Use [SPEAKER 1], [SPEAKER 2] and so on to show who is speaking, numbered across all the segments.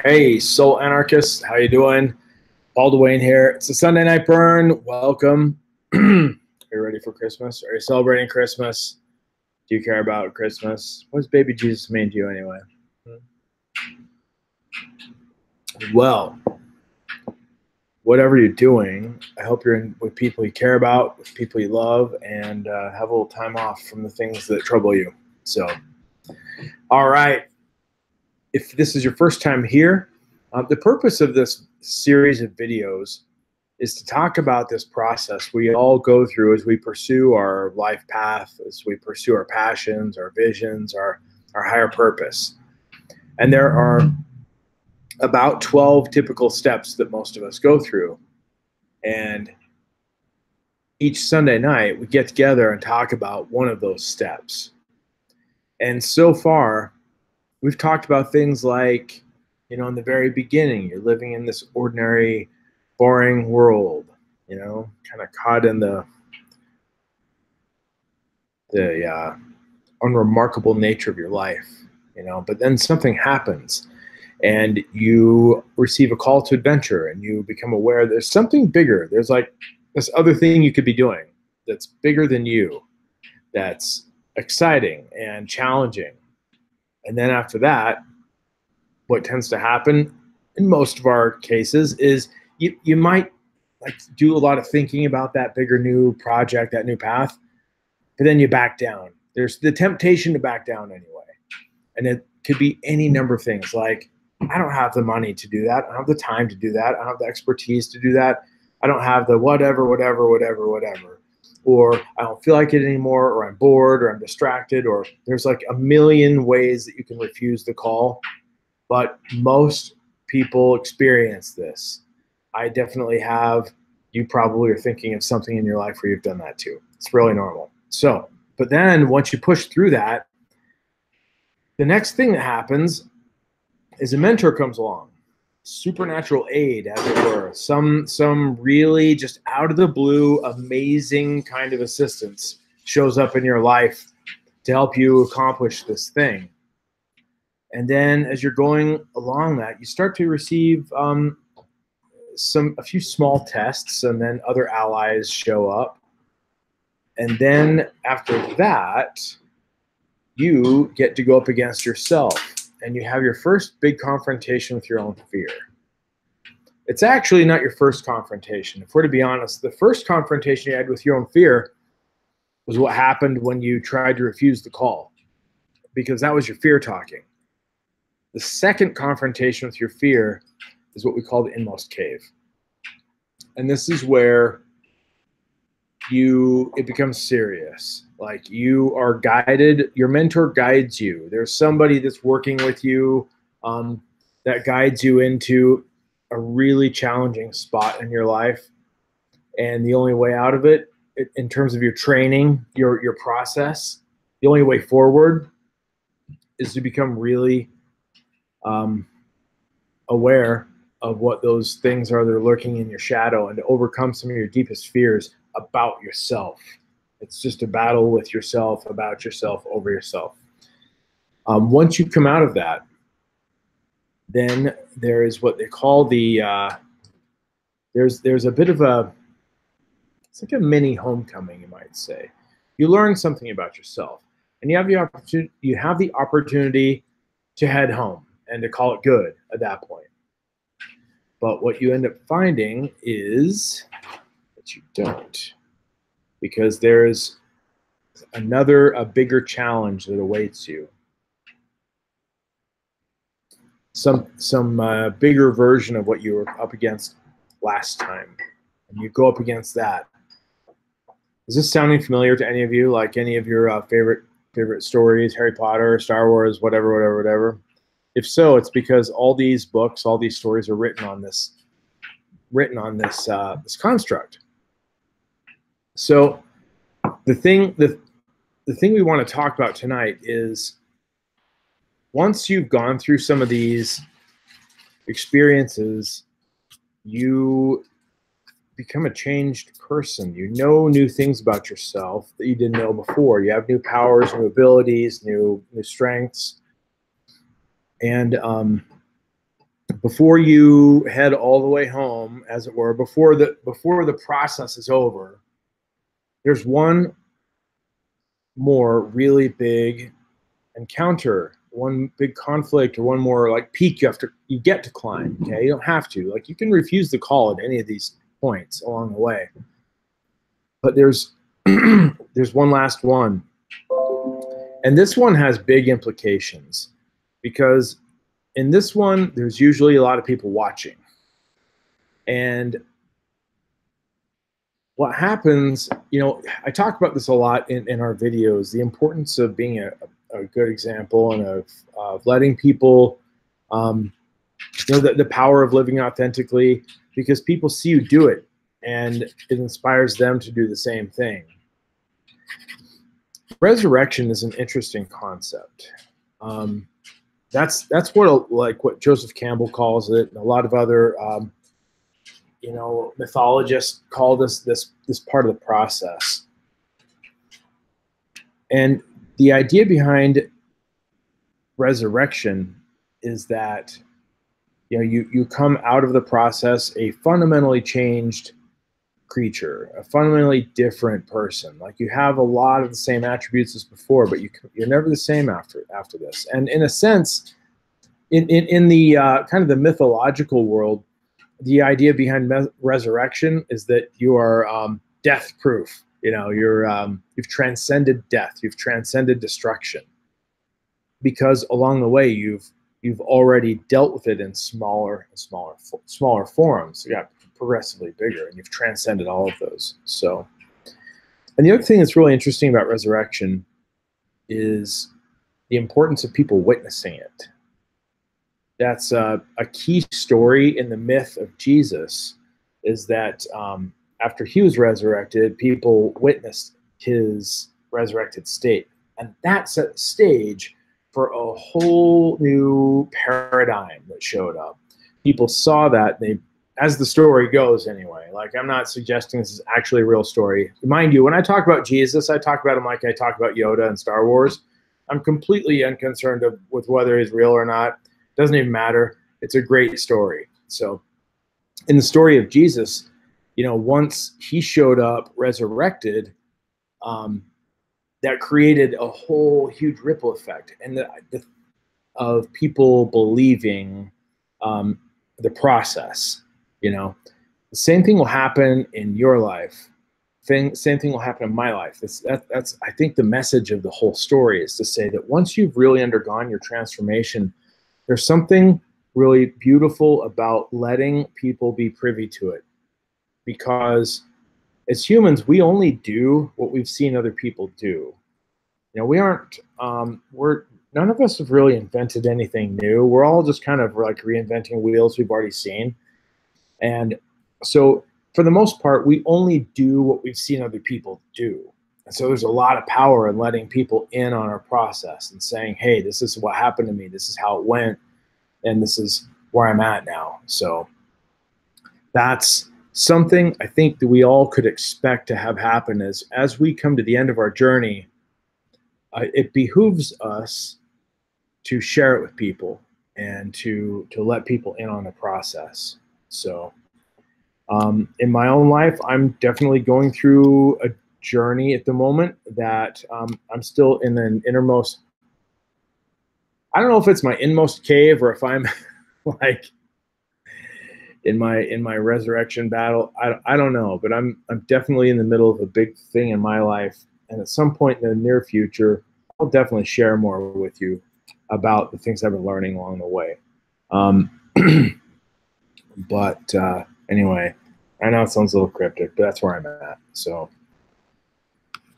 [SPEAKER 1] Hey, soul anarchist, how you doing? Paul Duane here. It's a Sunday night burn. Welcome. Are you ready for Christmas? Are you celebrating Christmas? Do you care about Christmas? What does baby Jesus mean to you anyway? Well, whatever you're doing, I hope you're in with people you care about, with people you love, and have a little time off from the things that trouble you. So, all right. If this is your first time here, the purpose of this series of videos is to talk about this process we all go through as we pursue our life path, as we pursue our passions, our visions, our higher purpose. And there are about 12 typical steps that most of us go through. And each Sunday night, we get together and talk about one of those steps. And so far, we've talked about things like, in the very beginning, you're living in this ordinary, boring world, kind of caught in the unremarkable nature of your life, but then something happens and you receive a call to adventure and you become aware there's something bigger. There's like this other thing you could be doing that's bigger than you, that's exciting and challenging. And then after that, what tends to happen in most of our cases is you might like do a lot of thinking about that bigger new project, that new path, but then you back down. There's the temptation to back down anyway. And it could be any number of things like, I don't have the money to do that. I don't have the time to do that. I don't have the expertise to do that. I don't have the whatever. Or I don't feel like it anymore, or I'm bored, or I'm distracted, or there's like a million ways that you can refuse the call. But most people experience this. I definitely have. You probably are thinking of something in your life where you've done that too. It's really normal. So, but then once you push through that, the next thing that happens is a mentor comes along, supernatural aid, as it were, some really just out of the blue, amazing kind of assistance shows up in your life to help you accomplish this thing. And then as you're going along that, you start to receive a few small tests, and then other allies show up. And then after that, you get to go up against yourself, and you have your first big confrontation with your own fear. It's actually not your first confrontation. If we're to be honest, the first confrontation you had with your own fear was what happened when you tried to refuse the call, because that was your fear talking. The second confrontation with your fear is what we call the inmost cave. And this is where it becomes serious. Like you are guided, your mentor guides you. There's somebody that's working with you that guides you into a really challenging spot in your life. And the only way out of it, in terms of your training, your process, the only way forward is to become really aware of what those things are that are lurking in your shadow, and to overcome some of your deepest fears about yourself. It's just a battle with yourself, about yourself, over yourself. Once you come out of that, then there is what they call there's a bit of it's like a mini homecoming, you might say. You learn something about yourself, and you have the opportunity to head home and to call it good at that point. But what you end up finding is that you don't, because there's a bigger challenge that awaits you. Some bigger version of what you were up against last time, and you go up against that. Is this sounding familiar to any of you? Like any of your favorite stories, Harry Potter, Star Wars, whatever? If so, it's because all these books, all these stories are written on this construct. So the thing we want to talk about tonight is, once you've gone through some of these experiences, you become a changed person. You know new things about yourself that you didn't know before. You have new powers, new abilities, new strengths. And before you head all the way home, as it were, before the process is over, there's one more really big encounter, one big conflict, or one more like peak you get to climb. Okay, you don't have to. Like, you can refuse the call at any of these points along the way, but there's there's one last one, and this one has big implications, because in this one there's usually a lot of people watching. And what happens, I talk about this a lot in our videos, the importance of being a good example, and of letting people, the power of living authentically, because people see you do it, and it inspires them to do the same thing. Resurrection is an interesting concept. That's what Joseph Campbell calls it, and a lot of other mythologists call this part of the process. And the idea behind resurrection is that you come out of the process a fundamentally changed creature, a fundamentally different person. Like, you have a lot of the same attributes as before, but you're never the same after this. And in a sense, in the kind of the mythological world, the idea behind resurrection is that you are death proof. You've transcended death, you've transcended destruction, because along the way you've already dealt with it in smaller forms. You got progressively bigger, and you've transcended all of those. So, and the other thing that's really interesting about resurrection is the importance of people witnessing it. That's a key story in the myth of Jesus, is that after he was resurrected, people witnessed his resurrected state. And that set the stage for a whole new paradigm that showed up. People saw that, as the story goes anyway. Like, I'm not suggesting this is actually a real story. Mind you, when I talk about Jesus, I talk about him like I talk about Yoda and Star Wars. I'm completely unconcerned with whether he's real or not. Doesn't even matter. It's a great story. So in the story of Jesus, once he showed up resurrected, that created a whole huge ripple effect, and of people believing the process. The same thing will happen in your life. Same thing will happen in my life. That's I think the message of the whole story is to say that once you've really undergone your transformation, there's something really beautiful about letting people be privy to it, because as humans, we only do what we've seen other people do. We aren't, none of us have really invented anything new. We're all just kind of like reinventing wheels we've already seen. And so for the most part, we only do what we've seen other people do. And so there's a lot of power in letting people in on our process and saying, hey, this is what happened to me. This is how it went. And this is where I'm at now. So that's something I think that we all could expect to have happen as we come to the end of our journey. It behooves us to share it with people and to let people in on the process. So in my own life, I'm definitely going through a journey at the moment that I'm still in an innermost. I don't know if it's my inmost cave or if I'm like in my resurrection battle. I don't know, but I'm definitely in the middle of a big thing in my life, and at some point in the near future, I'll definitely share more with you about the things I've been learning along the way. But anyway, I know it sounds a little cryptic, but that's where I'm at. So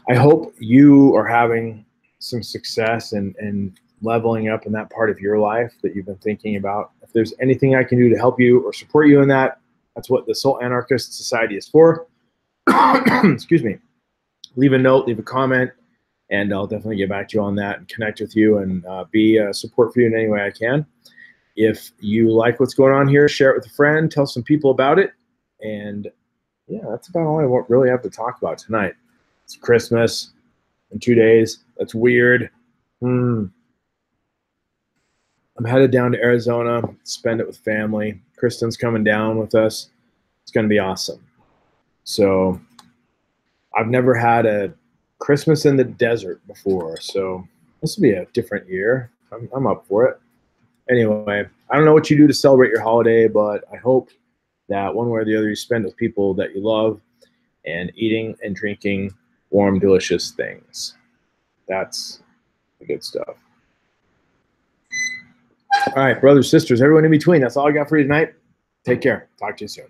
[SPEAKER 1] I hope you are having some success and leveling up in that part of your life that you've been thinking about. If there's anything I can do to help you or support you in that, that's what the Soul Anarchist Society is for. Excuse me. Leave a note, leave a comment, and I'll definitely get back to you on that and connect with you and be a support for you in any way I can. If you like what's going on here, share it with a friend, tell some people about it. And yeah, that's about all I really have to talk about tonight. It's Christmas in 2 days. That's weird. I'm I'm headed down to Arizona, spend it with family. Kristen's coming down with us. It's going to be awesome. So I've never had a Christmas in the desert before, so this will be a different year. I'm up for it. Anyway, I don't know what you do to celebrate your holiday, but I hope that one way or the other you spend with people that you love and eating and drinking warm, delicious things. That's the good stuff. All right, brothers, sisters, everyone in between. That's all I got for you tonight. Take care. Talk to you soon.